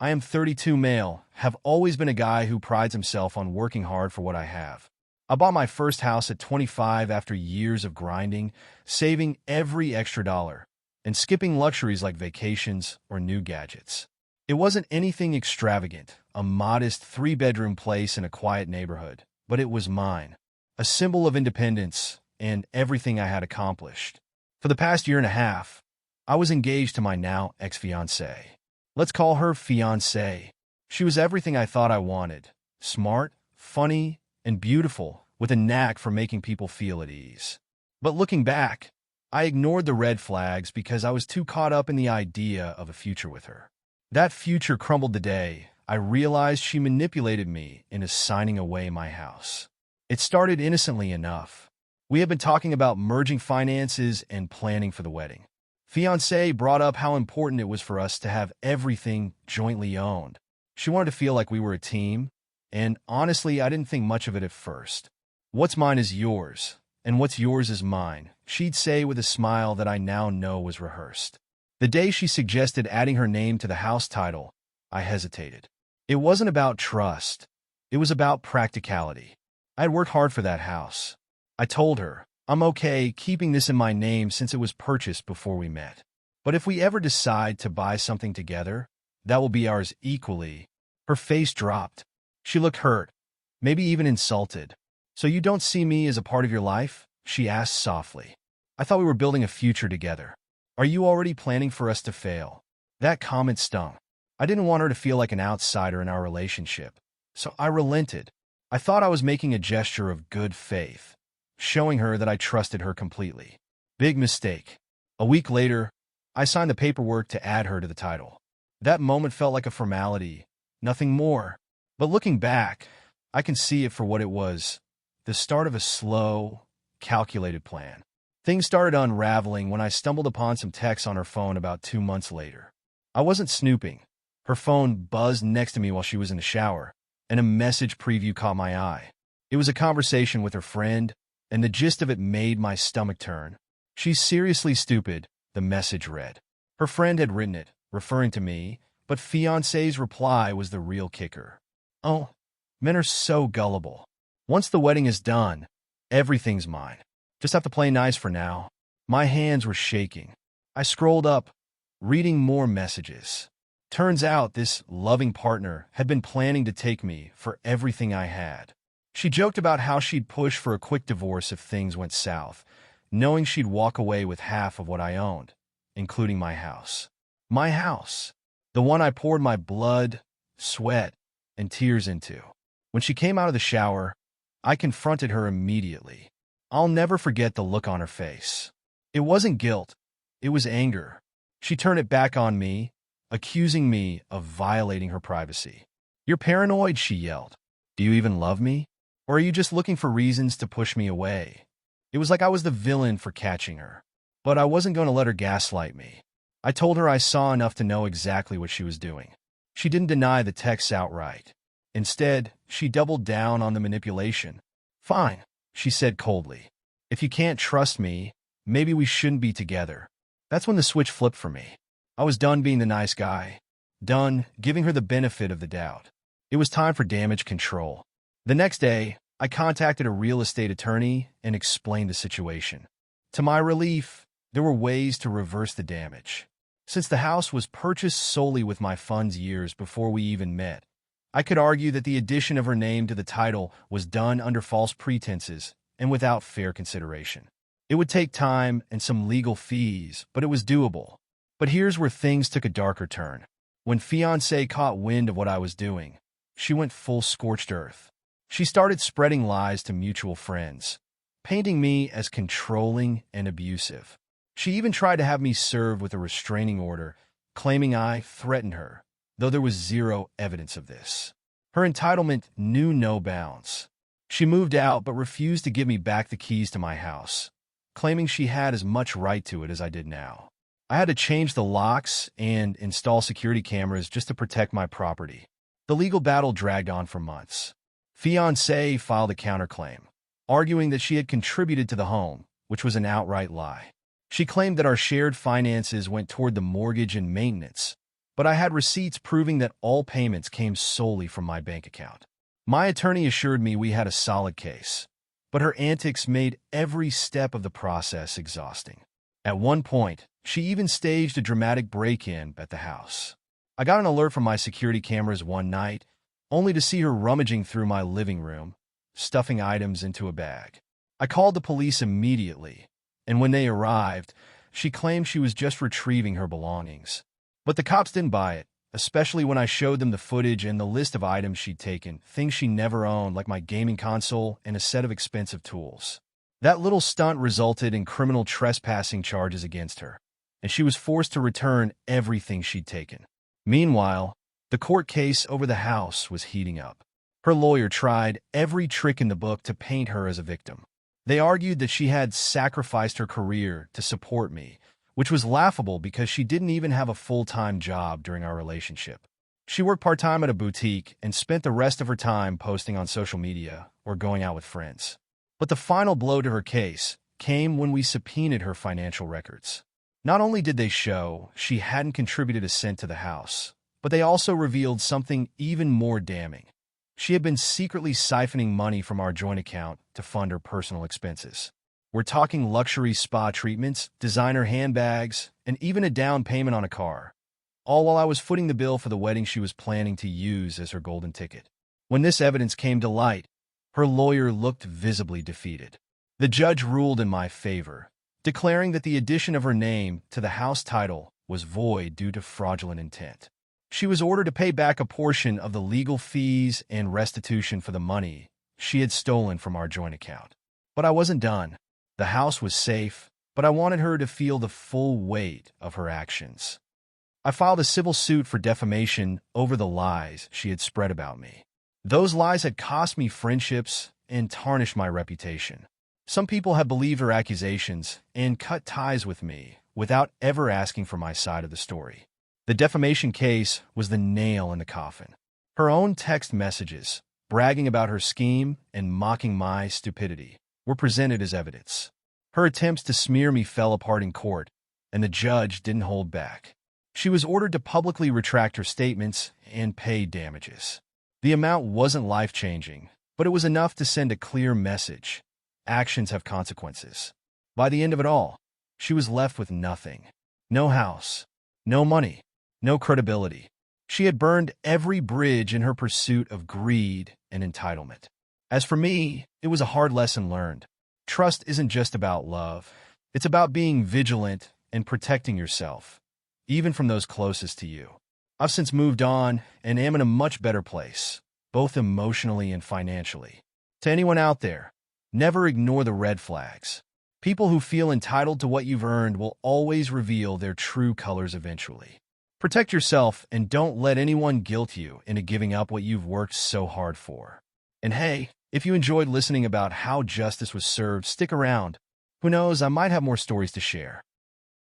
I am 32 male, have always been a guy who prides himself on working hard for what I have. I bought my first house at 25 after years of grinding, saving every extra dollar, and skipping luxuries like vacations or new gadgets. It wasn't anything extravagant, a modest 3-bedroom place in a quiet neighborhood, but it was mine, a symbol of independence and everything I had accomplished. For the past year and a half, I was engaged to my now ex-fiancée. Let's call her Fiancée. She was everything I thought I wanted: smart, funny, and beautiful, with a knack for making people feel at ease. But looking back, I ignored the red flags because I was too caught up in the idea of a future with her. That future crumbled the day I realized she manipulated me into signing away my house. It started innocently enough. We had been talking about merging finances and planning for the wedding. Fiancée brought up how important it was for us to have everything jointly owned. She wanted to feel like we were a team, and honestly, I didn't think much of it at first. What's mine is yours, and what's yours is mine, she'd say with a smile that I now know was rehearsed. The day she suggested adding her name to the house title, I hesitated. It wasn't about trust. It was about practicality. I had worked hard for that house. I told her, I'm okay keeping this in my name since it was purchased before we met. But if we ever decide to buy something together, that will be ours equally. Her face dropped. She looked hurt, maybe even insulted. So you don't see me as a part of your life? She asked softly. I thought we were building a future together. Are you already planning for us to fail? That comment stung. I didn't want her to feel like an outsider in our relationship, so I relented. I thought I was making a gesture of good faith, showing her that I trusted her completely. Big mistake. A week later, I signed the paperwork to add her to the title. That moment felt like a formality, nothing more. But looking back, I can see it for what it was: the start of a slow, calculated plan. Things started unraveling when I stumbled upon some texts on her phone about 2 months later. I wasn't snooping. Her phone buzzed next to me while she was in the shower, and a message preview caught my eye. It was a conversation with her friend, and the gist of it made my stomach turn. "She's seriously stupid," the message read. Her friend had written it, referring to me, but Fiancée's reply was the real kicker. "Oh, men are so gullible. Once the wedding is done, everything's mine. Just have to play nice for now." My hands were shaking. I scrolled up, reading more messages. Turns out this loving partner had been planning to take me for everything I had. She joked about how she'd push for a quick divorce if things went south, knowing she'd walk away with half of what I owned, including my house. My house. The one I poured my blood, sweat, and tears into. When she came out of the shower, I confronted her immediately. I'll never forget the look on her face. It wasn't guilt. It was anger. She turned it back on me, accusing me of violating her privacy. "You're paranoid," she yelled. "Do you even love me? Or are you just looking for reasons to push me away?" It was like I was the villain for catching her. But I wasn't going to let her gaslight me. I told her I saw enough to know exactly what she was doing. She didn't deny the texts outright. Instead, she doubled down on the manipulation. "Fine," she said coldly. "If you can't trust me, maybe we shouldn't be together." That's when the switch flipped for me. I was done being the nice guy. Done giving her the benefit of the doubt. It was time for damage control. The next day, I contacted a real estate attorney and explained the situation. To my relief, there were ways to reverse the damage. Since the house was purchased solely with my funds years before we even met, I could argue that the addition of her name to the title was done under false pretenses and without fair consideration. It would take time and some legal fees, but it was doable. But here's where things took a darker turn. When Fiancée caught wind of what I was doing, she went full scorched earth. She started spreading lies to mutual friends, painting me as controlling and abusive. She even tried to have me served with a restraining order, claiming I threatened her, though there was zero evidence of this. Her entitlement knew no bounds. She moved out but refused to give me back the keys to my house, claiming she had as much right to it as I did now. I had to change the locks and install security cameras just to protect my property. The legal battle dragged on for months. Fiancée filed a counterclaim, arguing that she had contributed to the home, which was an outright lie. She claimed that our shared finances went toward the mortgage and maintenance, but but I had receipts proving that all payments came solely from my bank account. My attorney assured me we had a solid case, but her antics made every step of the process exhausting. At one point, she even staged a dramatic break-in at the house. I got an alert from my security cameras one night, only to see her rummaging through my living room, stuffing items into a bag. I called the police immediately, and when they arrived, she claimed she was just retrieving her belongings. But the cops didn't buy it, especially when I showed them the footage and the list of items she'd taken, things she never owned like my gaming console and a set of expensive tools. That little stunt resulted in criminal trespassing charges against her, and she was forced to return everything she'd taken. Meanwhile, the court case over the house was heating up. Her lawyer tried every trick in the book to paint her as a victim. They argued that she had sacrificed her career to support me, which was laughable because she didn't even have a full-time job during our relationship. She worked part-time at a boutique and spent the rest of her time posting on social media or going out with friends. But the final blow to her case came when we subpoenaed her financial records. Not only did they show she hadn't contributed a cent to the house, but they also revealed something even more damning. She had been secretly siphoning money from our joint account to fund her personal expenses. We're talking luxury spa treatments, designer handbags, and even a down payment on a car, all while I was footing the bill for the wedding she was planning to use as her golden ticket. When this evidence came to light, her lawyer looked visibly defeated. The judge ruled in my favor, declaring that the addition of her name to the house title was void due to fraudulent intent. She was ordered to pay back a portion of the legal fees and restitution for the money she had stolen from our joint account. But I wasn't done. The house was safe, but I wanted her to feel the full weight of her actions. I filed a civil suit for defamation over the lies she had spread about me. Those lies had cost me friendships and tarnished my reputation. Some people have believed her accusations and cut ties with me without ever asking for my side of the story. The defamation case was the nail in the coffin. Her own text messages, bragging about her scheme and mocking my stupidity, were presented as evidence. Her attempts to smear me fell apart in court, and the judge didn't hold back. She was ordered to publicly retract her statements and pay damages. The amount wasn't life-changing, but it was enough to send a clear message. Actions have consequences. By the end of it all, she was left with nothing. No house, no money, no credibility. She had burned every bridge in her pursuit of greed and entitlement. As for me, it was a hard lesson learned. Trust isn't just about love. It's about being vigilant and protecting yourself, even from those closest to you. I've since moved on and am in a much better place, both emotionally and financially. To anyone out there, never ignore the red flags. People who feel entitled to what you've earned will always reveal their true colors eventually. Protect yourself and don't let anyone guilt you into giving up what you've worked so hard for. And hey, if you enjoyed listening about how justice was served, stick around. Who knows, I might have more stories to share.